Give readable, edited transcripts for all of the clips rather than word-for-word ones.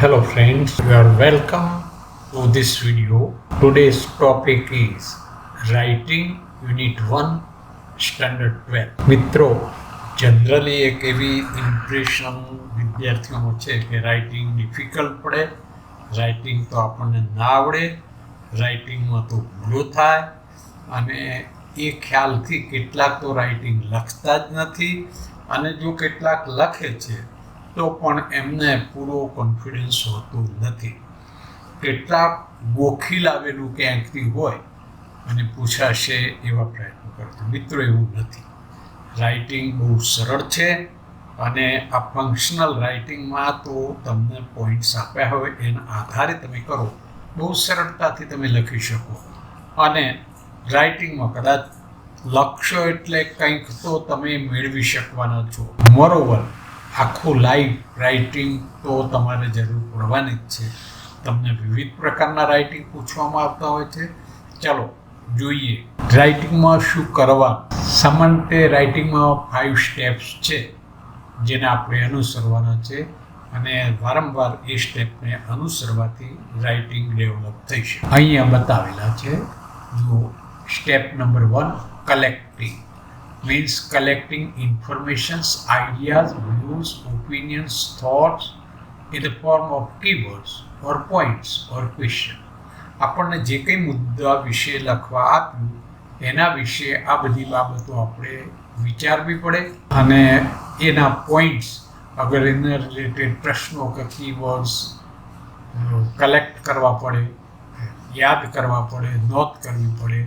Hello friends, you are welcome to this video. Today's topic is Writing Unit 1 Standard 12. મિત્રો generally એક એવી impression વિદ્યાર્થીઓમાં છે કે રાઇટિંગ ડિફિકલ્ટ પડે, રાઇટિંગ તો આપણને ના આવડે, રાઇટિંગમાં તો ભૂલો થાય અને એ ખ્યાલથી કેટલાક તો રાઇટિંગ લખતા જ નથી અને જો કેટલાક લખે છે તો પણ એમને પૂરો કોન્ફિડન્સ હોતો નથી. કેટલાક ગોખી લાવેલું ક્યાંકથી હોય અને પૂછાશે એવા પ્રયત્નો કરતો. મિત્રો એવું નથી. રાઇટિંગ બહુ સરળ છે અને આ ફંક્શનલ રાઇટિંગમાં તો તમને પોઈન્ટ્સ આપ્યા હોય એના આધારે તમે કરો, બહુ સરળતાથી તમે લખી શકો અને રાઇટિંગમાં કદાચ લખશો એટલે કંઈક તો તમે મેળવી શકવાના છો. મોરોવર આખું લાઈવ રાઇટિંગ તો તમારે જરૂર પડવાની જ છે. તમને વિવિધ પ્રકારના રાઇટિંગ પૂછવામાં આવતા હોય છે. ચાલો જોઈએ રાઇટિંગમાં શું કરવા. સામાન્ય રાઇટિંગમાં 5 સ્ટેપ્સ છે જેને આપણે અનુસરવાના છે અને વારંવાર એ સ્ટેપને અનુસરવાથી રાઇટિંગ ડેવલપ થઈ શકે. અહીંયા બતાવેલા છે. જો step number 1, collecting means collecting informations, ideas, views, opinions, thoughts in the form of keywords or points or question. આપણને જે કંઈ મુદ્દા વિશે લખવા આપ્યું એના વિશે આ બધી બાબતો આપણે વિચારવી પડે અને એના પોઈન્ટ્સ અગર એના રિલેટેડ પ્રશ્નો કે કીવર્ડ્સ કલેક્ટ કરવા પડે, યાદ કરવા પડે, નોંધ કરવી પડે,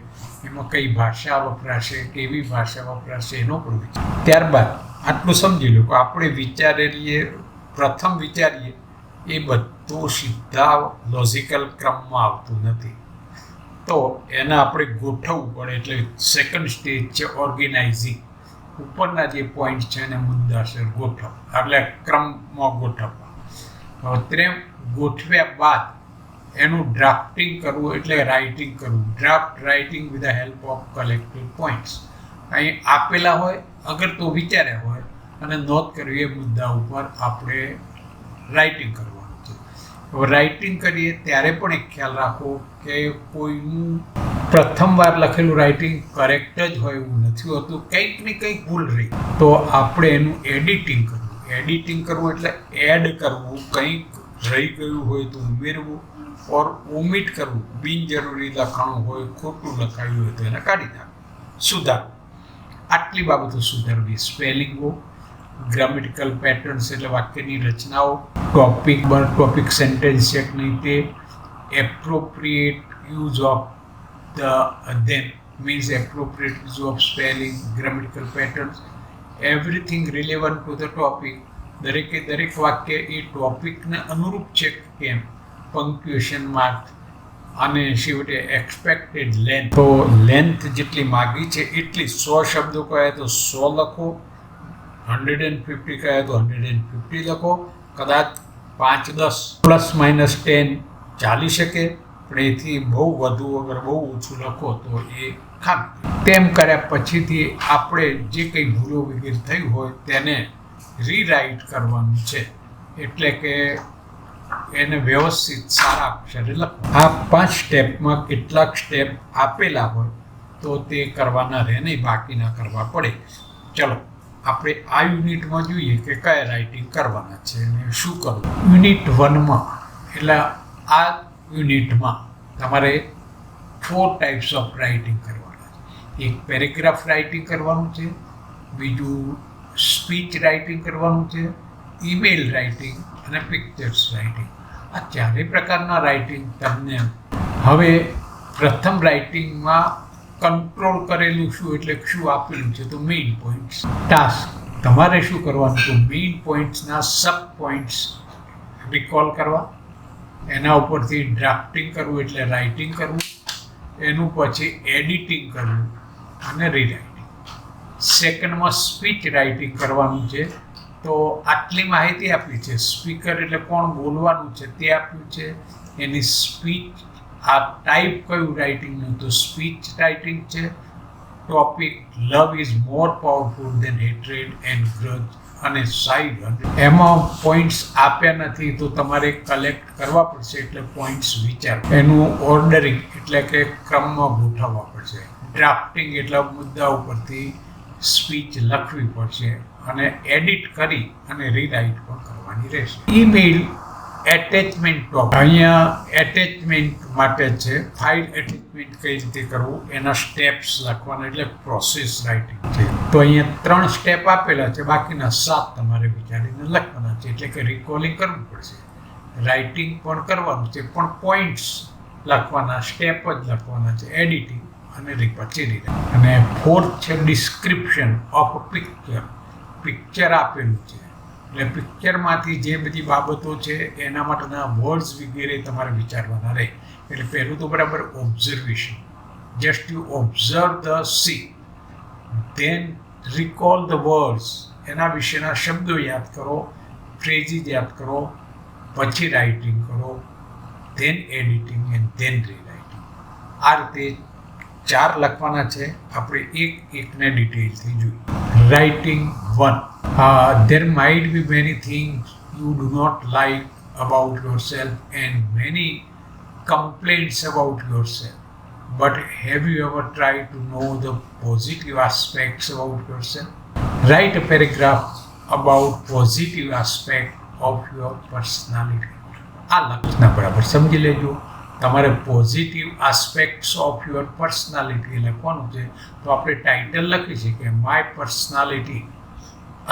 એમાં કઈ ભાષા વપરાશે, કેવી ભાષા વપરાશે એનો પણ વિચાર. ત્યારબાદ આટલું સમજી લો કે આપણે પ્રથમ વિચારીએ એ બધું સીધા લોજિકલ ક્રમમાં આવતું નથી, તો એને આપણે ગોઠવવું પડે. એટલે સેકન્ડ સ્ટેજ છે ઓર્ગેનાઇઝિંગ. ઉપરના જે પોઈન્ટ છે એને મુદ્દાસર ગોઠવ, એટલે ક્રમમાં ગોઠવવા. હવે ગોઠવ્યા બાદ એનું ડ્રાફ્ટિંગ કરવું એટલે રાઇટિંગ કરવું. Draft writing with the help of collected points. અહીં આપેલા હોય, અગર તો વિચાર્યા હોય અને નોંધ કરવી એ મુદ્દા ઉપર આપણે રાઇટિંગ કરવાનું છે. હવે રાઇટિંગ કરીએ ત્યારે પણ એક ખ્યાલ રાખો કે કોઈનું પ્રથમવાર લખેલું રાઇટિંગ કરેક્ટ જ હોય એવું નથી હોતું. કંઈક ને કંઈક ભૂલ રહી તો આપણે એનું એડિટિંગ કરવું. એડિટિંગ કરવું એટલે એડ કરવું, કંઈક રહી ગયું હોય તો ઉમેરવું ઓર ઓમિટ કરવું. બિનજરૂરી લખાણું હોય, ખોટું લખાયું હોય તો એને કાઢી નાખવું, સુધારવું. આટલી બાબતો સુધારવી. સ્પેલિંગો, ગ્રામેટિકલ પેટર્ન્સ એટલે વાક્યની રચનાઓ, ટોપિક સેન્ટેન્સ ચેક નહીં તે, appropriate use of them means appropriate use of spelling, grammatical patterns, everything relevant to the topic. દરેક વાક્ય એ ટોપિકને અનુરૂપ છે કેમ, પંક્ચ્યુએશન માર્ક અને છેવટે એક્સપેક્ટેડ લેન્થ. તો લેન્થ જેટલી માગી છે એટલી. 100 શબ્દો કહે તો 100 લખો, 150 કહે તો 150 લખો. કદાચ 5-10 ±10 ચાલી શકે, પણ એથી બહુ વધુ અગર બહુ ઓછું લખો તો એ ખામી. તેમ કર્યા પછીથી આપણે જે કંઈ ભૂલો વગેરે થઈ હોય તેને રીરાઇટ કરવાનું છે. એટલે કે એને વ્યવસ્થિત સારા અક્ષરે લખો. આ 5 સ્ટેપમાં કેટલાક સ્ટેપ આપેલા હોય તો તે કરવાના રહે નહીં, બાકીના કરવા પડે. ચલો આપણે આ યુનિટમાં જોઈએ કે કયા રાઇટિંગ કરવાના છે અને શું કરવું. યુનિટ 1માં એટલે આ યુનિટમાં તમારે 4 ટાઈપ્સ ઓફ રાઇટિંગ કરવાના છે. એક પેરેગ્રાફ રાઇટિંગ કરવાનું છે, બીજું સ્પીચ રાઇટિંગ કરવાનું છે, ઈમેલ રાઇટિંગ અને પિક્ચર્સ રાઇટિંગ. આ 4 પ્રકારના રાઇટિંગ તમને. હવે પ્રથમ રાઇટિંગમાં કંટ્રોલ કરેલું શું એટલે શું આપેલું છે તો મેઇન પોઈન્ટ્સ. ટાસ્ક તમારે શું કરવાનું તો મેઇન પોઈન્ટ્સના સબ પોઈન્ટ્સ રિકોલ કરવા, એના ઉપરથી ડ્રાફ્ટિંગ કરવું એટલે રાઇટિંગ કરવું, એનું પછી એડિટિંગ કરવું અને રીરાઇટિંગ. સેકન્ડમાં સ્પીચ રાઇટિંગ કરવાનું છે. તો આટલી માહિતી આપી છે. સ્પીકર એટલે કોણ બોલવાનું છે તે આપ્યું છે, એની સ્પીચ, આ ટાઈપ કયું રાઇટિંગનું તો સ્પીચ રાઇટિંગ છે. Topic love is more powerful than hatred and grudge અને સાયલન્ટ. એમાં પોઈન્ટ્સ આપ્યા નથી તો તમારે કલેક્ટ કરવા પડશે, એટલે પોઈન્ટ્સ વિચાર. એનું ઓર્ડરિંગ એટલે કે ક્રમમાં ગોઠવવા પડશે. ડ્રાફ્ટિંગ એટલે મુદ્દા ઉપરથી સ્પીચ લખવી પડશે અને એડિટ કરી અને રીરાઇટ પણ કરવાની રહેશે. ઈમેલ એટેચમેન્ટ ટોપ. અહીંયા એટેચમેન્ટ માટે છે. ફાઇલ એટેચમેન્ટ કઈ રીતે કરવું એના સ્ટેપ્સ લખવાના, એટલે પ્રોસેસ રાઇટિંગ છે. તો અહીંયા 3 સ્ટેપ આપેલા છે, બાકીના 7 તમારે વિચારીને લખવાના છે. એટલે કે રિકોલિંગ કરવું પડશે, રાઇટિંગ પણ કરવાનું છે, પણ પોઈન્ટ્સ લખવાના, સ્ટેપ જ લખવાના છે, એડિટિંગ અને પછી રીરાઇટ. અને 4th છે ડિસ્ક્રિપ્શન ઓફ પિક્ચર. પિક્ચર આપેલું છે એટલે પિક્ચરમાંથી જે બધી બાબતો છે એના માટેના વર્ડ્સ વગેરે તમારે વિચારવાના રહે. એટલે પહેલું તો બરાબર observation, just you observe the sea, then recall the words, એના વિશેના શબ્દો યાદ કરો, ફ્રેઝીસ યાદ કરો, પછી રાઇટિંગ કરો, ધેન એડિટિંગ એન્ડ ધેન રીરાઇટિંગ. આ રીતે 4 લખવાના છે. આપણે એકને ડિટેલથી જોઈએ. Writing 1. There might be many things you do not like about yourself and many complaints about yourself. But have you ever tried to know the positive aspects about yourself? Write a paragraph about positive aspect of your personality. આ લક્ષણ બરાબર સમજી લેજો. તમારે positive aspects of your personality લખવાનું છે. તો આપણે ટાઇટલ લખી છે કે માય પર્સનાલિટી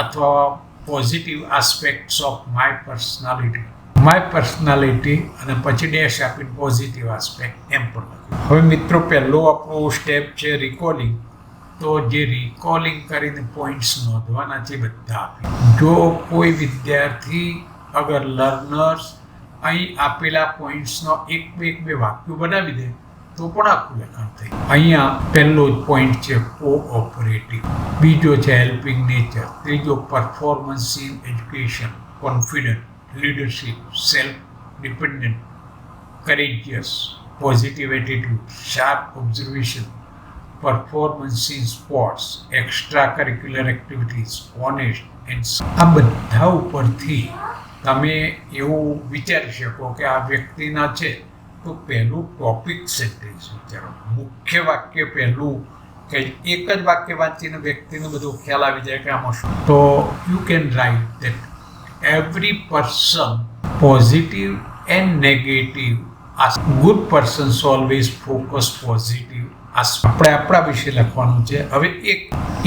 અથવા positive aspects of my personality. My personality અને પછી ડેશ આપીને પોઝિટિવ આસ્પેક્ટ એમ પણ લખ્યું. હવે મિત્રો પહેલો આપણો સ્ટેપ છે રિકોલિંગ. તો જે રિકોલિંગ કરીને પોઈન્ટ્સ નોંધવાના છે બધા આપી. જો કોઈ વિદ્યાર્થી અગર લર્નર્સ અહીં આપેલા પોઈન્ટ્સનો એક બે વાક્યો બનાવી દે તો પણ આખું લખાણ થાય. અહીંયા પહેલો જ પોઈન્ટ છે કોઓપરેટિવ, બીજો છે હેલ્પિંગ નેચર, ત્રીજો performance in education, confident, leadership, self dependent, courageous, positive attitude, sharp observation, performance in sports, extra curricular activities, honest and. આ બધા ઉપરથી તમે એવું વિચારી શકો કે આ વ્યક્તિના છે. તો પહેલું ટોપિક સેન્ટેન્સ વિચારો, મુખ્ય વાક્ય પહેલું, કે એક જ વાક્ય વાંચીને વ્યક્તિનો બધો ખ્યાલ આવી જાય કે આમાં શું. તો you can write that every person positive and negative. Good persons always focus positive. આપણે આપણા વિશે લખવાનું છે. હવે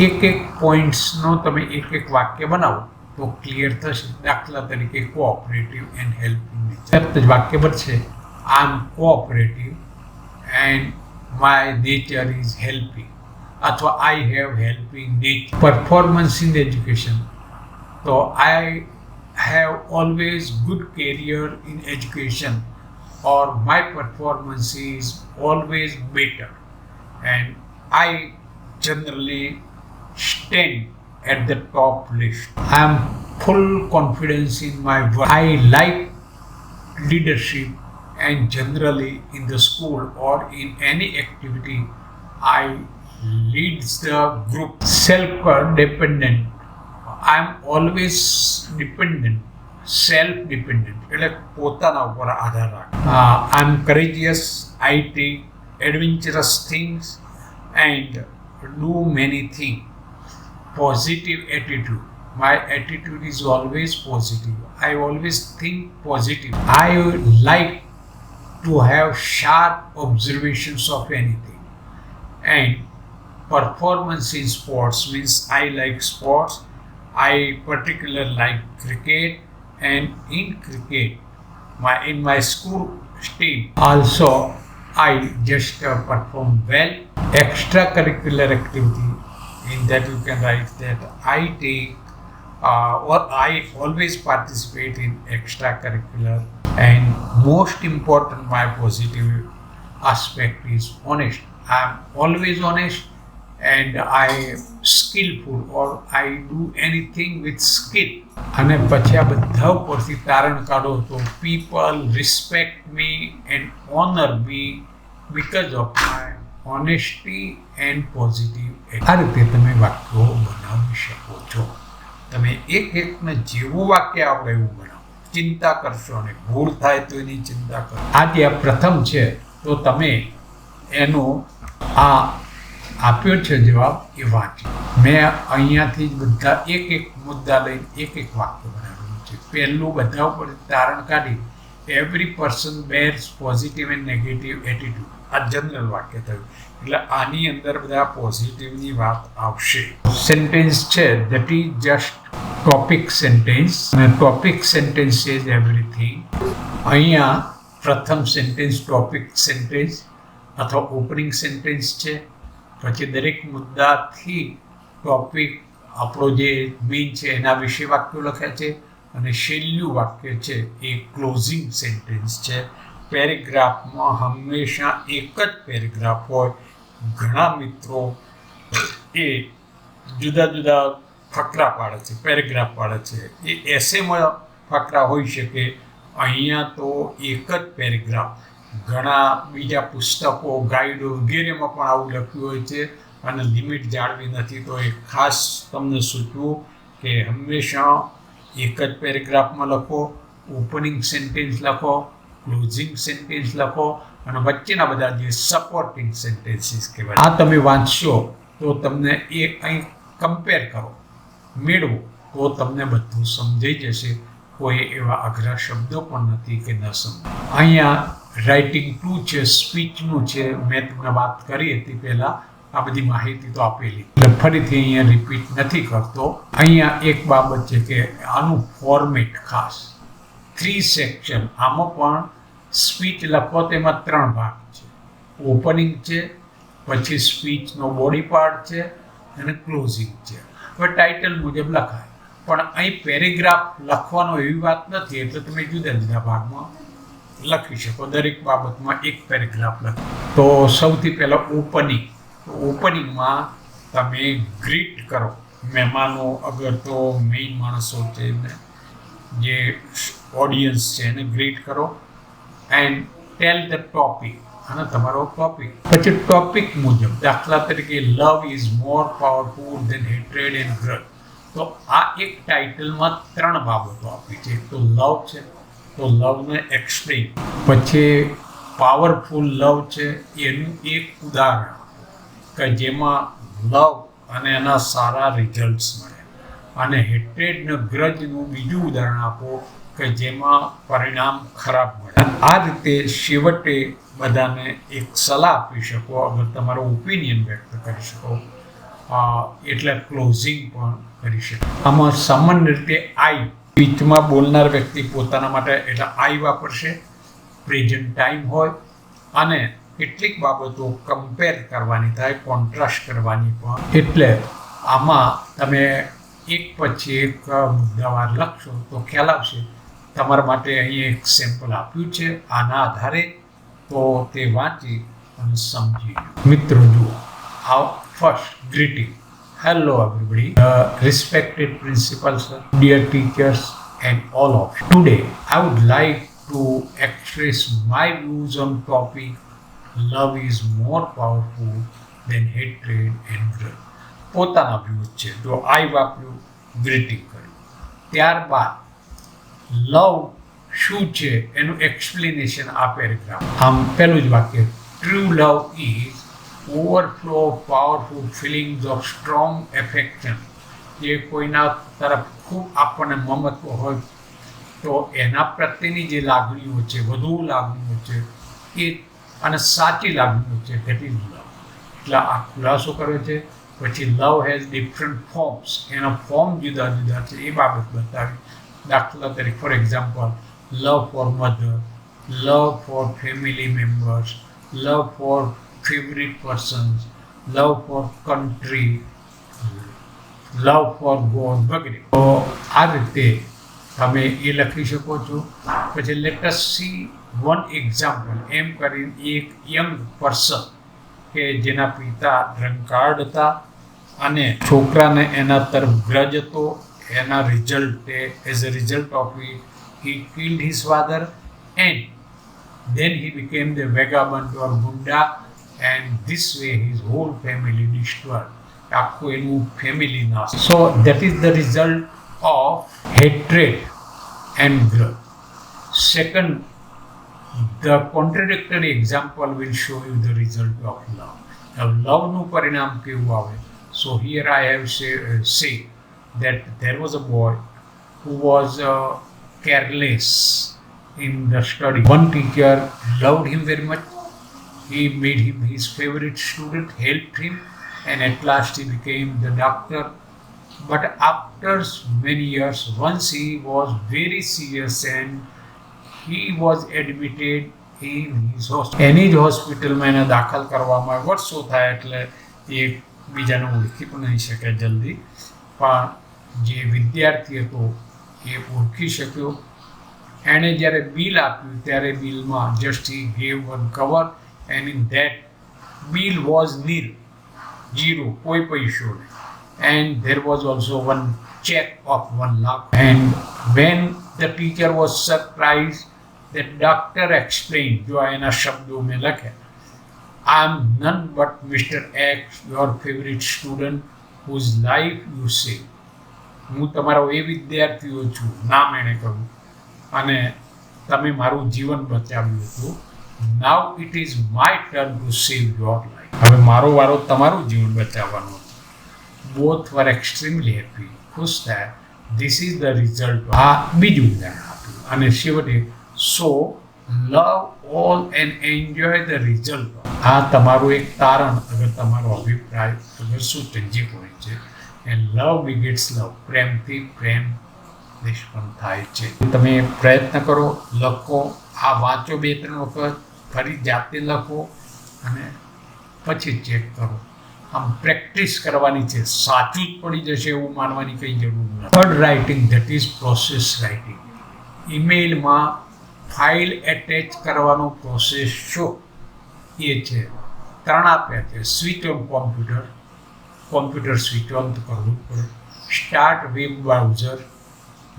એક પોઈન્ટ્સનો તમે એક વાક્ય બનાવો તો ક્લિયર થશે. દાખલા તરીકે કોઓપરેટિવ એન્ડ હેલ્પિંગ નેચર. જ વાક્ય બનશે I am cooperative and my nature is helping, અથવા I have helping nature. Performance in education, so I have always good career in education, or my performance is always better, and I generally stand at the top list. I am full confidence in my work. I like leadership, and generally in the school or in any activity I leads the group. Self-dependent, I am always dependent, self-dependent એટલે પોતાના ઉપર આધાર રાખે. I am courageous, I take adventurous things and do many things. Positive attitude, my attitude is always positive. I always think positive. I like to have sharp observations of anything. And performance in sports means I like sports. I particularly like cricket, and in cricket, in my school team also I just perform well. Extracurricular activity, in that you can write that I take or I always participate in extracurricular. And most important, my positive aspect is honest. I am always honest, and I am skillful, or I do anything with skill. અને પછી આ બધા ઉપરથી તારણ કાઢો તો people respect me and honor me because of my honesty and positive. આ રીતે તમે વાક્યો બનાવી શકો છો. તમે એકને જેવું વાક્ય આવડે એવું બનાવો. ચિંતા કરશો અને ભૂલ થાય તો એની ચિંતા કરો. આ જે પ્રથમ છે તો તમે એનો આ આપ્યો છે જવાબ એ વાંચો. મેં અહીંયાથી જ બધા એક મુદ્દા લઈને એક વાક્ય બનાવેલું છે. પહેલું બધા ઉપર તારણ કાઢી every person bears positive and negative attitude. આ જનરલ વાક્ય થયું. એટલે આની અંદર બધા પોઝિટિવની વાત આવશે. સેન્ટેન્સ છે that is just topic sentence અને ટોપિક સેન્ટેન્સ ઇઝ એવરીથિંગ. અહીંયા પ્રથમ સેન્ટેન્સ ટોપિક સેન્ટેન્સ અથવા ઓપનિંગ સેન્ટેન્સ છે. પછી દરેક મુદ્દાથી ટોપિક આપણો જે મેઇન છે એના વિશે વાક્યો લખ્યા છે અને છેલ્લું વાક્ય છે એ ક્લોઝિંગ સેન્ટેન્સ છે. પેરેગ્રાફમાં હંમેશા એક જ પેરેગ્રાફ હોય. ઘણા મિત્રો એ જુદા જુદા ફકરા પાડે છે, પેરેગ્રાફ પાડે છે. એ એસેમાં ફકરા હોઈ શકે. અહીંયા તો એક જ પેરેગ્રાફ. ઘણા બીજા પુસ્તકો, ગાઈડો વગેરેમાં પણ આવું લખ્યું હોય છે અને લિમિટ જાળવી નથી. તો એ ખાસ તમને સૂચવું કે હંમેશા એક જ પેરેગ્રાફમાં લખો. ઓપનિંગ સેન્ટેન્સ લખો, ક્લોઝિંગ સેન્ટેન્સ લખો અને વચ્ચેના બધા જે સપોર્ટિંગ સેન્ટેન્સીસ કહેવાય આ તમે વાંચશો તો તમને એ અહીં કમ્પેર કરો, મેળવો તો તમને બધું સમજાઈ જશે. કોઈ એવા અઘરા શબ્દો પણ નથી કે ન સમજો. અહીંયા રાઇટિંગ 2 છે, સ્પીચનું છે. મેં તમને વાત કરી હતી પહેલાં. આ બધી માહિતી તો આપેલી એટલે ફરીથી અહીંયા રિપીટ નથી કરતો. અહીંયા એક બાબત છે કે આનું ફોર્મેટ ખાસ 3 સેક્શન. આમાં પણ સ્પીચ લખો તેમાં 3 ભાગ છે. ઓપનિંગ છે, પછી સ્પીચનો બોડી પાર્ટ છે અને ક્લોઝિંગ છે. હવે ટાઇટલ મુજબ લખાય પણ અહીં પેરેગ્રાફ લખવાનો એવી વાત નથી. એટલે તમે જુદા જુદા ભાગમાં લખી શકો. દરેક બાબતમાં એક પેરેગ્રાફ લખો. તો સૌથી પહેલાં ઓપનિંગ. ઓપનિંગમાં તમે ગ્રીટ કરો મહેમાનો, અગર તો મેઇન માણસો છે ને જે ઓડિયન્સ છે એને ગ્રીટ કરો. એન્ડ ટેલ ધ ટોપિક અને તમારો ટોપિક. પછી ટોપિક મુજબ દાખલા તરીકે love is more powerful than hatred and grudge. તો આ એક ટાઇટલમાં 3 બાબતો આપી છે. તો લવ છે તો લવને એક્સપ્લેન. પછી પાવરફુલ લવ છે એનું એક ઉદાહરણ કે જેમાં લવ અને એના સારા રિઝલ્ટ્સ મળે. અને હેટ્રેડ ને ગ્રજનું બીજું ઉદાહરણ આપો કે જેમાં પરિણામ ખરાબ મળે. આ રીતે છેવટે બધાને એક સલાહ આપી શકો, અગર તમારો ઓપિનિયન વ્યક્ત કરી શકો. એટલે ક્લોઝિંગ પણ કરી શકે. આમાં સામાન્ય રીતે આઈ સ્પીચમાં બોલનાર વ્યક્તિ પોતાના માટે એટલે આઈ વાપરશે. પ્રેઝન્ટ ટાઈમ હોય અને કેટલીક બાબતો કમ્પેર કરવાની થાય, કોન્ટ્રાસ્ટ કરવાની પણ. એટલે આમાં તમે એક પછી એક મુદ્દાવાર લખશો તો ખ્યાલ આવશે. તમારા માટે અહીં એક સેમ્પલ આપ્યું છે. આના આધારે તો તે વાંચી અને સમજી. મિત્રો જુઓ, આ first greeting. Hello everybody, respected principals, dear teachers and all of you. Today I would like to express my views on topic love is more powerful than hatred and grudge. પોતાના વ્યૂઝ છે. જો આઈ વાપર્યું, greeting કર્યું. ત્યારબાદ લવ શું છે એનું explanation આ પેરેગ્રાફ. આમ પહેલું જ વાક્ય, true love is overflow of powerful feelings of strong affection. જે કોઈના તરફ ખૂબ આપણને મમત્વ હોય તો એના પ્રત્યેની જે લાગણીઓ છે, વધુ લાગણીઓ છે એ અને સાચી લાગણીઓ છે, ધેટ ઇઝ લવ. એટલે આ ખુલાસો કર્યો છે. પછી લવ હેઝ ડિફરન્ટ ફોર્મ્સ. એના ફોર્મ જુદા જુદા છે એ બાબત બતાવી. દાખલા તરીકે for example, love four mother, love four family members, love four favorite persons, love for country, love for God વગેરે. તો આ રીતે તમે એ લખી શકો છો. પછી let us see one example. એમ કરીને એક યંગ પર્સન કે જેના પિતા ડ્રંકાર્ડ હતા અને છોકરાને એના તરફ ગ્રજ હતો. એના રિઝલ્ટે as a result of it he killed his father and then he became the vagabond or gunda, and this way his whole family destroyed. આખું એનું ફેમિલી નાશ. સો that is the result of hatred and grudge. Second, the contradictory example will show you the result of love. Now, લવનું પરિણામ કેવું આવે? So here I have say that there was a boy who was careless in the study. One teacher loved him very much. He made him his favorite student, helped him, and at last he became the doctor. But after many years, once he was very serious and he was admitted in his hospital. એની જ હોસ્પિટલમાં એને દાખલ કરવામાં વર્ષો થાય એટલે એ બીજાને ઓળખી પણ નહીં શકે જલ્દી, પણ જે વિદ્યાર્થી હતો એ ઓળખી શક્યો. એણે જ્યારે બિલ આપ્યું ત્યારે બિલમાં just he gave one cover and in that bill was nil, zero, koi paisa nahi. And there was also one check of 1 lakh. And when the teacher was surprised, the doctor explained, jo aina shabdo mein lakhe, I am none but Mr. X, your favorite student whose life you saved. હું તમારો એ વિદ્યાર્થીઓ છું, નામ એણે કહ્યું, અને તમે મારું જીવન બચાવ્યું હતું. Now it is my turn to save your life. હવે મારો વારો તમારું જીવન બચાવવાનો હતો. Both were extremely happy. ખુશ થયા. This is the result. આ બીજું ઉદાહરણ આપ્યું. અને છેવટે so love all and enjoy the result. આ તમારું એક તારણ, અગર તમારો અભિપ્રાય અગર શું ચંજી હોય છે. And love begets love. પ્રેમથી પ્રેમ નિષ્પન્ન થાય છે. તમે પ્રયત્ન કરો, લખો, આ વાંચો 2-3 વખત, ફરી જાતે લખો અને પછી ચેક કરો. આમ પ્રેક્ટિસ કરવાની છે. સાચું જ પડી જશે એવું માનવાની કંઈ જરૂર નથી. Third writing, that is process writing. ઈમેલમાં ફાઇલ એટેચ કરવાનો પ્રોસેસ શું એ છે. 3 આપ્યા છે. Switch on computer switch on તો કરવું પડે. Start web browser,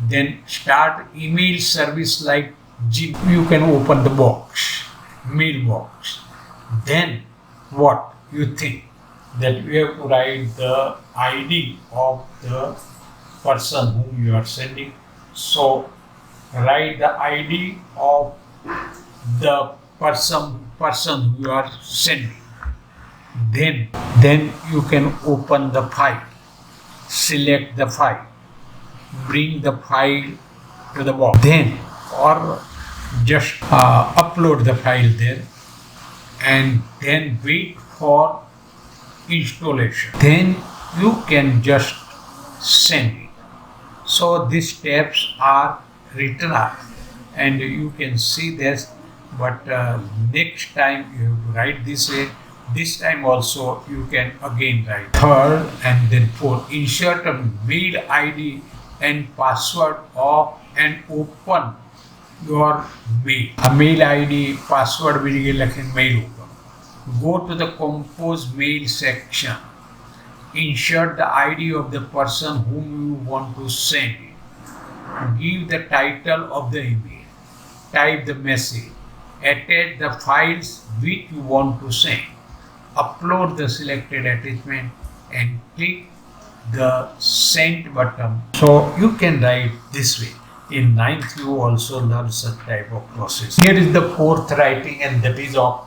then start email service like Gmail. You can open the mailbox. Then what you think? That you have to write the ID of the person whom you are sending. So write the ID of the person who you are sending. Then you can open the file, select the file, bring the file to the box, then or just upload the file there and then wait for installation. Then you can just send it. So these steps are written up and you can see this, but next time you have to write this way. This time also you can again write. Third and then fourth, insert a mail ID and password of and open your mail. A mail ID, password will like in mail open. Go to the compose mail section. Insert the ID of the person whom you want to send it. Give the title of the email. Type the message. Attach the files which you want to send. Upload the selected attachment and click the send button. So you can write this way. In 9th you also learn such type of process. Here is the 4th writing and that is of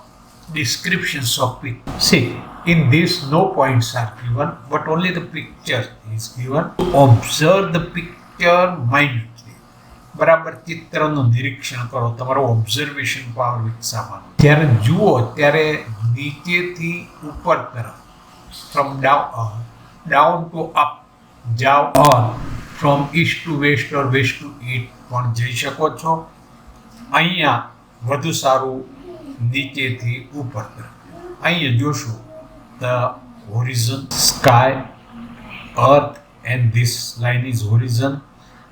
descriptions of picture. See, in this no points are given but only the picture is given. Observe the picture minutely. બરાબર ચિત્રનું નિરીક્ષણ કરો. તમારો observation power વિકસાવવાનો. જ્યારે જુઓ ત્યારે નીચેથી ઉપર તરફ, from down to up, જાઓ on, from east to west or west to east પણ જઈ શકો છો. અહીંયા વધુ સારું નીચેથી ઉપર તરફ. અહીંયા જોશો the horizon, sky, earth and this line is horizon,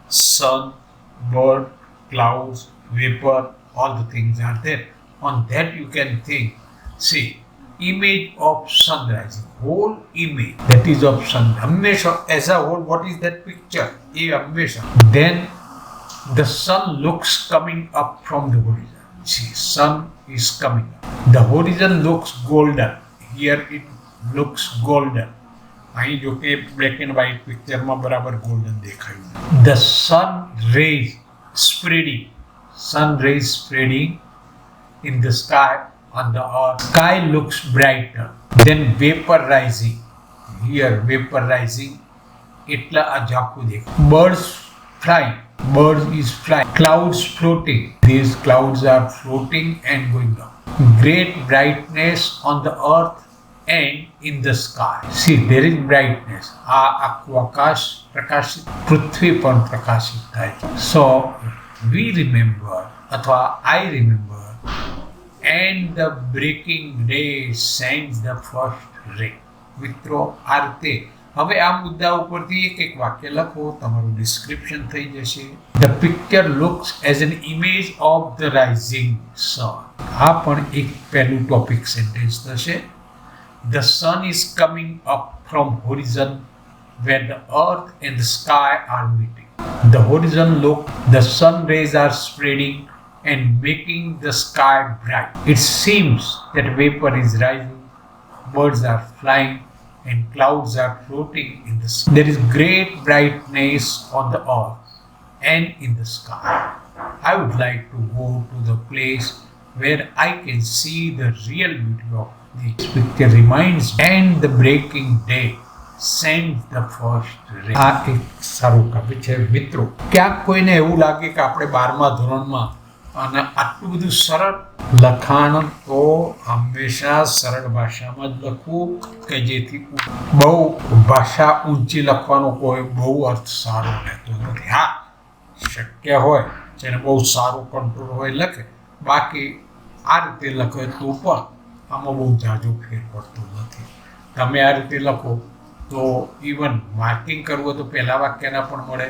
sun, bird, clouds, vapor, all the things are there. On that you can think, see, image of sunrise, whole image that is of sun. Hamesha as a whole, what is that picture? Hamesha. Then the sun looks coming up from the horizon. See, sun is coming up. The horizon looks golden. Here it looks golden. અહીં જો કે black and white પિક્ચરમાં બરાબર golden દેખાયું. The sun rays spreading in the sky on the earth. Sky looks brighter. Then vaporizing. Here vaporizing એટલે આ ઝાંખું દેખાય. Birds is flying. Clouds floating. These clouds are floating and going up. Great brightness on the earth and in the sky. See, there is brightness. આ આખું આકાશ પ્રકાશિત, પૃથ્વી પણ પ્રકાશિત થાય છે. So we remember અથવા I remember, and the breaking day sends the first ray. મિત્રો આ રીતે હવે આ મુદ્દા ઉપરથી એક વાક્ય લખો, તમારું ડિસ્ક્રિપ્શન થઈ જશે. The picture looks as an image of the rising sun. આ પણ એક પહેલું ટોપિક સેન્ટેન્સ થશે. The sun is coming up from horizon where the earth and the sky are meeting. The horizon look, the sun rays are spreading and making the sky bright. It seems that vapor is rising, birds are flying, and clouds are floating in the sky. There is great brightness on the earth and in the sky. I would like to go to the place where I can see the real beauty of this picture reminds me, and the breaking day sends the first ray. આ એક સારું કાવ્ય છે મિત્રો. ક્યાંક કોઈને એવું લાગે કે આપણે 12મા ધોરણમાં અને આટલું બધું સરળ લખાણ તો હંમેશા સરળ ભાષામાં જ લખવું કે જેથી બહુ ભાષા ઊંચી લખવાનો કોઈ બહુ અર્થ સારો રહેતો નથી. હા, શક્ય હોય જેને બહુ સારું કંટ્રોલ હોય લખે, બાકી આ રીતે લખે તો પણ આમાં બહુ ઝાઝો ફેર પડતો નથી. તમે આ રીતે લખો તો ઇવન માર્કિંગ કરવું હોય તો પહેલા વાક્યના પણ મળે,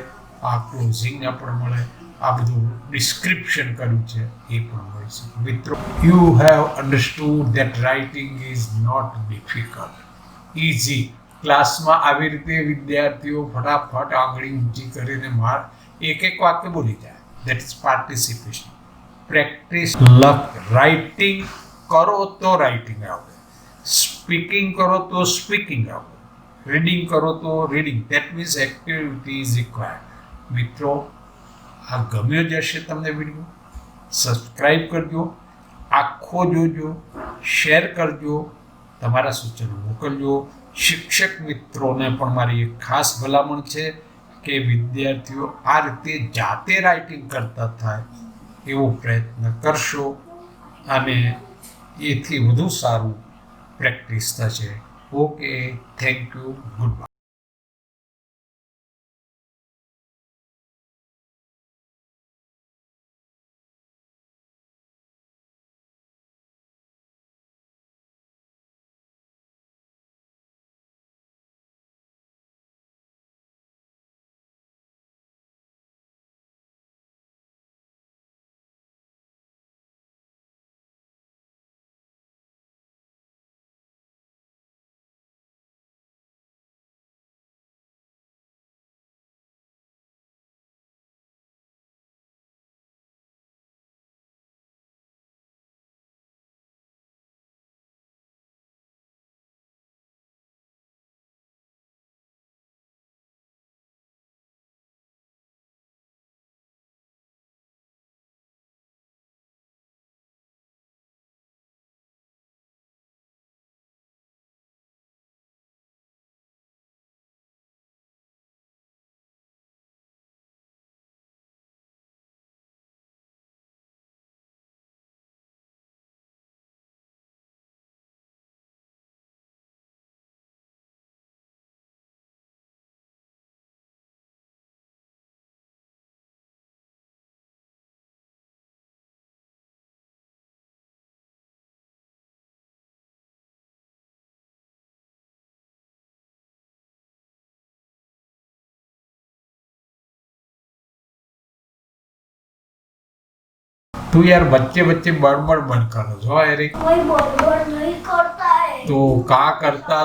આ ક્લોઝિંગના પણ મળે, આ બધું ડિસ્ક્રિપ્શન કર્યું છે એ પણ મળી શકે. મિત્રો, you have understood that writing is not difficult, easy. ક્લાસમાં આવી રીતે વિદ્યાર્થીઓ ફટાફટ આંગળી ઊંચી કરીને એક વાક્ય બોલી જાય. That is participation. Practice. Writing કરો તો રાઇટિંગ આવડે, સ્પીકિંગ કરો તો સ્પીકિંગ આવડે, રીડિંગ કરો તો reading. That means activity is required. મિત્રો, આ ગમ્યો જ હશે તમને વિડીયો, સબસ્ક્રાઈબ કરજો, આખો જોજો, શેર કરજો, તમારા સૂચનો મોકલજો. શિક્ષક મિત્રોને પણ મારી એક ખાસ ભલામણ છે કે વિદ્યાર્થીઓ આ રીતે જાતે રાઇટિંગ કરતા થાય એવો પ્રયત્ન કરશો અને એથી વધુ સારું પ્રેક્ટિસ થશે. Okay, thank you, good bye. तू यार बच्चे बच्चे बड़बड़ बंद करो जो एरिक, कोई बड़बड़ नहीं करता है तो का करता